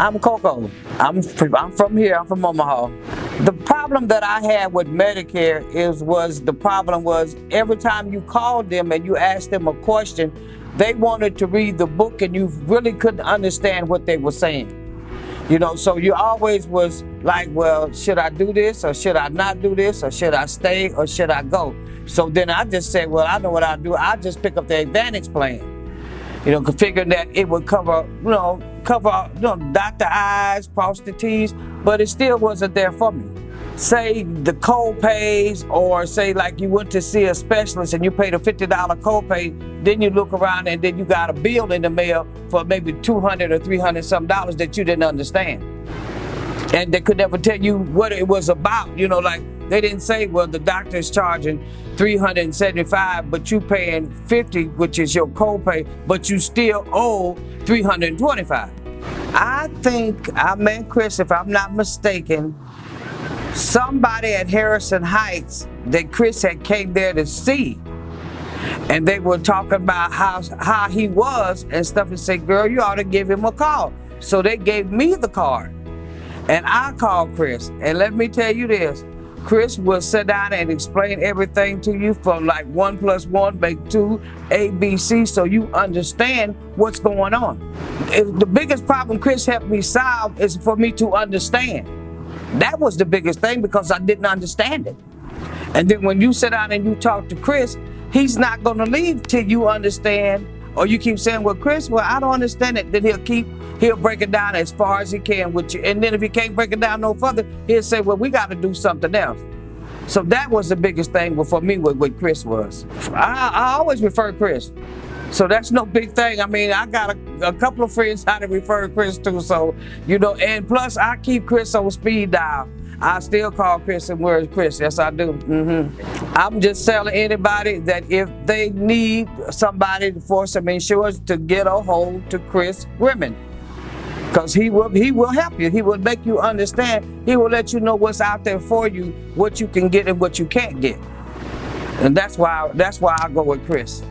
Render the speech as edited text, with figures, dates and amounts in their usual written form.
I'm Coco. I'm from here. I'm from Omaha. The problem that I had with Medicare was every time you called them and you asked them a question, they wanted to read the book and you really couldn't understand what they were saying. So you always was like, well, should I do this or should I not do this, or should I stay or should I go? So then I just said, well, I know what I'll do. I'll just pick up the Advantage plan. Figuring that it would cover dot the I's, cross the T's, but it still wasn't there for me. Say the co-pays, or say like you went to see a specialist and you paid a $50 co-pay, then you look around and then you got a bill in the mail for maybe $200 or $300 some dollars that you didn't understand. And they could never tell you what it was about. Like they didn't say, well, the doctor is charging $375, but you paying $50, which is your copay, but you still owe $325. I think I met Chris, if I'm not mistaken, somebody at Harrison Heights that Chris had came there to see. And they were talking about how he was and stuff, and said, girl, you ought to give him a call. So they gave me the card. And I called Chris, and let me tell you this, Chris will sit down and explain everything to you from like 1 + 1 make 2, ABC, so you understand what's going on. The biggest problem Chris helped me solve is for me to understand. That was the biggest thing, because I didn't understand it. And then when you sit down and you talk to Chris, he's not going to leave till you understand, or you keep saying, well, Chris, I don't understand it. Then he'll break it down as far as he can with you. And then if he can't break it down no further, he'll say, well, we got to do something else. So that was the biggest thing for me with Chris was. I always refer Chris. So that's no big thing. I mean, I got a couple of friends I refer Chris to. So, and plus I keep Chris on speed dial. I still call Chris and where's Chris? Yes, I do. I'm just telling anybody that if they need somebody for some insurance, to get a hold to Chris Grimmon. Because he will help you. He will make you understand. He will let you know what's out there for you, what you can get and what you can't get. And that's why I go with Chris.